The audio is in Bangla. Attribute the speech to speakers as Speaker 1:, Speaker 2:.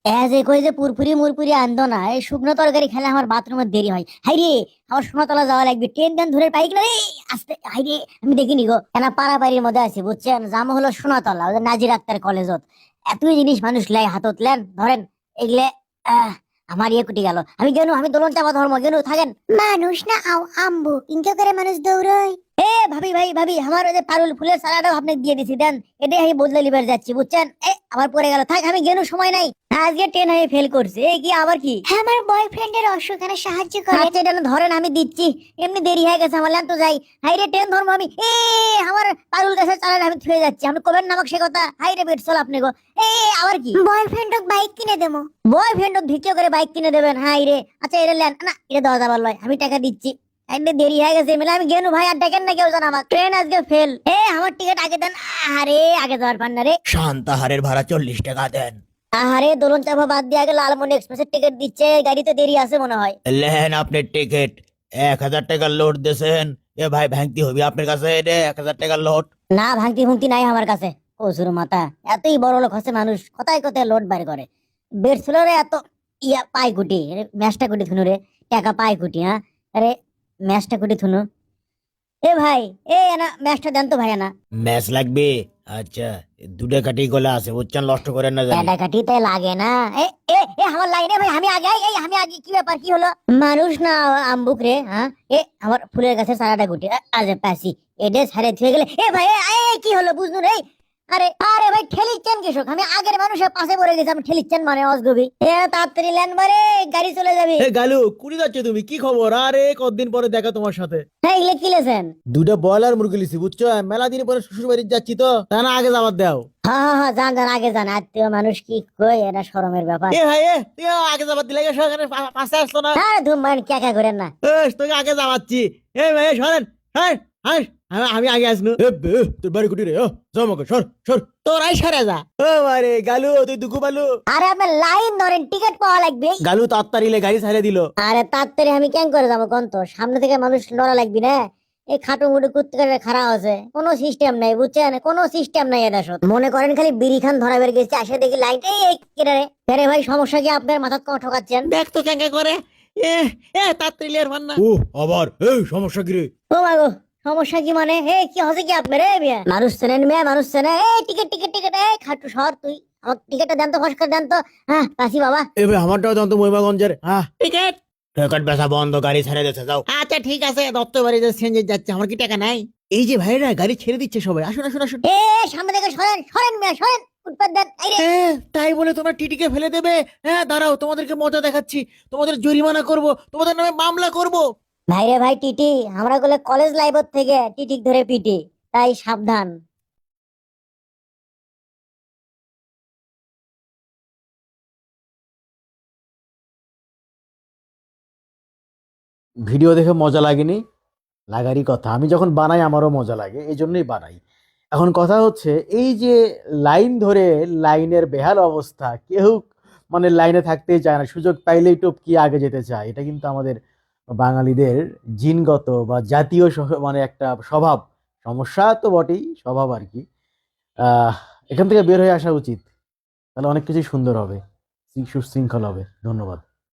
Speaker 1: এজ এ কই যে পুরপুরি মুরপুরি আনতো না, এই শুকনো তরকারি খেলে আমার বাথরুমে দেরি হয়। হাই রে, আমার সোনাতলা যাওয়া লাগবে, ট্রেন দেন ধরে পাইক না রে। আস্তে হাই রে, আমি দেখিনি গো, কেন পাড়াপাড়ির মধ্যে আছি বুঝছেন, জাম হলো সোনাতলা, ওদের নাজির আক্তার কলেজত। এতই জিনিস মানুষ লাই হাতত লেন ধরেন এগুলে। আহ, আমার ইয়ে কুটি গেল, আমি গেনু, আমি দোলন চাপা ধর্ম গেনু থাকেন। মানুষ না আও আম্বু ইনকে করে মানুষ দৌড়ায়। এ ভাবি ভাই ভাবি, আমার ওই যে পারুল ফুলের সারাটাও আপনি দিয়ে দিছি দেন, এটাই আমি বদলে লিবার যাচ্ছি বুঝছেন। আবার পরে গেল, থাক আমি গেনু, সময় নাই। আজকে ট্রেন আমি ফেল করছে, এই কি আবার কি? হ্যাঁ, আমার বয়ফ্রেন্ডের অসুখানে সাহায্য করে। আচ্ছা এটা ধরেন আমি দিচ্ছি, এমনি দেরি হয়ে গেছে আমার, তো যাই। হাই রে ট্রেন ধরবো আমি, আমার পারুল গাছের চালান আমি থুয়ে যাচ্ছি, আপনি কবেন নামক সে কথা। হাই রে বেট চল আপনি গো। আবার কি? বয়ফ্রেন্ড বাইক কিনে দেবো। বয়ফ্রেন্ড ভিডিও করে বাইক কিনে দেবেন? হাই রে, আচ্ছা এটা লেন না, এটা দেওয়া যাবার লয়, আমি টাকা দিচ্ছি। একদিন দেরি হয়ে গেছে মেলা, আমি গেনু ভাই, আর দেখেন না কেউ জানা আমার ট্রেন আজকে ফেল। আমার টিকিট আগে দেন। আরে আগে যাওয়ার পান না রে।
Speaker 2: শান্তাহারের ভাড়া 40 টাকা দেন।
Speaker 1: আরে দোলন চাপা বাদ দিয়ে আগে লালমনি এক্সপ্রেসের টিকিট দিচ্ছে, গাড়িতে দেরি আছে মনে হয়।
Speaker 2: লেন আপনার টিকিট। 1000 টাকার লোড দিয়েছেন। এ ভাই ভাঙতি হবি আপনার কাছে, রে 1000 টাকার লোড।
Speaker 1: না ভাঙতি ভুংতি নাই আমার কাছে। কসুর মাথা, এতই বড় লোক হচ্ছে মানুষ, কোথায় কোথায় লোড বাইর করে। বেড ছিল রে এত, ইয়া পাই কুটি ম্যাচটা কুটি থুনু রে, টাকা পাই কুটি। হ্যাঁ, আরে ম্যাচটা কুটি থুনু। এ ভাই, না ম্যাচটা দেন তো ভাই না।
Speaker 2: ম্যাচ লাগবে? আচ্ছা, 2 কাঠি গলা আছে বুঝছেন, নষ্ট করেন না জানি।
Speaker 1: এটা কাটিতে লাগে না। এ এ এ আমার লাইনে ভাই, আমি আগে, আমি আগে, কি ব্যাপার, কি হলো? মানুষ না আম্বুক রে, হ্যাঁ। আমার ফুলের গাছে সারাটা গুটি, আজ পাসি এডে ছাড়ে থুয়ে গেলে। ভাই কি হলো বুঝনু রে? আরে আরে ভাই ঠেলিচ্ছেন কৃষক, আমি আগের মানুষের পাশে পড়ে গেছি, আমি ঠেলিচ্ছেন মানে অজগবি। তাড়াতাড়ি লেন বারে, গাড়ি চলে যাবে।
Speaker 3: গালু কুড়ি যাচ্ছে, তুমি কি খবর? আরে কতদিন পরে দেখা তোমার সাথে।
Speaker 1: হ্যাঁ এগুলো কি লেছেন?
Speaker 3: 2টা ব্রয়লার মুরগি লিছি বুঝছো, মেলা দিন পরে শ্বশুর বাড়ি যাচ্ছি তো, তা না আগে যাবার দাও।
Speaker 1: হ্যাঁ হ্যাঁ হ্যাঁ, যান যান আগে যান, আত্মীয় মানুষ কি কই, এটা শরমের ব্যাপার।
Speaker 3: এ ভাই তুই আগে যাবার দিলে সরকারের পাশে আসতো না।
Speaker 1: হ্যাঁ ধুম মানে ক্যাকা করেন না।
Speaker 3: তোকে আগে যাওয়াচ্ছি। ভাই সরেন, হ্যাঁ হ্যাঁ, আমি আগে আসনু। তোর বাড়ি কুটি রে, জমকে সর সর, তোরাই সরে যা। ও মারে গালু, তুই দুঃখ পালু।
Speaker 1: আরে আপনার লাইন ধরেন, টিকিট পাওয়া লাগবে।
Speaker 3: গালু তাড়াতাড়ি গাড়ি ছাড়ে দিল।
Speaker 1: আরে তাড়াতাড়ি আমি কেন করে যাবো কোন, তো সামনে থেকে মানুষ লড়া লাগবি না। এই খাটো মুটু কুত্তে খারাপ আছে, কোনো সিস্টেম নাই বুঝছেন, কোনো সিস্টেম নাই এটা সব। মনে করেন খালি বিড়ি খান ধরা বের গেছে, আসে দেখি লাইন এই কেটে রে। আরে ভাই সমস্যা কি আপনার, মাথা কম ঠকাচ্ছেন?
Speaker 3: দেখ তো কেঙ্কা করে। এ তাড়াতাড়ি লের মান না। ও আবার এই সমস্যা কি রে?
Speaker 1: ও মাগো, সমস্যা কি মানে? কি হচ্ছে কি আপনার? মিয়া মানুষ চেনেন, মেয়ে মানুষ চেনে। টিকিট টিকিট টিকিট, খাটু সর তুই, আমার টিকিটটা দেন তো, ফস করে দেন তো। হ্যাঁ কাশি বাবা।
Speaker 3: ভাই আমারটাও জানতো মহিমাগঞ্জের। হ্যাঁ টিকিট
Speaker 2: টিকিট বেচা বন্ধ, গাড়ি ছেড়ে দিতে যাও।
Speaker 3: আচ্ছা ঠিক আছে, দত্ত বাড়ি সেঞ্জে যাচ্ছে, আমার কি টাকা নাই? এই যে ভাইরা গাড়ি ছেড়ে দিচ্ছে সবাই, আসুন আসুন আসুন।
Speaker 1: সামনে থেকে সরেন সরেন মেয়ে সরেন, উৎপাত দেন। এই রে।
Speaker 3: তাই বলে তোমরা টিটিকে ফেলে দেবে? দাঁড়াও, তোমাদেরকে মজা দেখাচ্ছি, তোমাদের জরিমানা করব, তোমাদের নামে মামলা করব।
Speaker 1: ভাই রে ভাই, টিটি আমরা গুলো কলেজ লাইফ থেকে টিটিক ধরে পিটি, তাই সাবধান।
Speaker 3: ভিডিও দেখে মজা লাগেনি? লাগারই কথা, আমি যখন বানাই আমারও মজা লাগে, এই জন্যই বানাই। এখন কথা হচ্ছে, এই যে লাইন ধরে লাইনের বেহাল অবস্থা, কেউ মানে লাইনে থাকতেই চায় না, সুযোগ পাইলেই টপকি আগে যেতে চায়। এটা কিন্তু আমাদের বাঙালিদের জিনগত বা জাতীয় মানে একটা স্বভাব। সমস্যা তো বটেই, স্বভাব আর কি। আহ এখান থেকে বের হয়ে আসা উচিত, তাহলে অনেক কিছুই সুন্দর হবে, সুশৃঙ্খল হবে। ধন্যবাদ।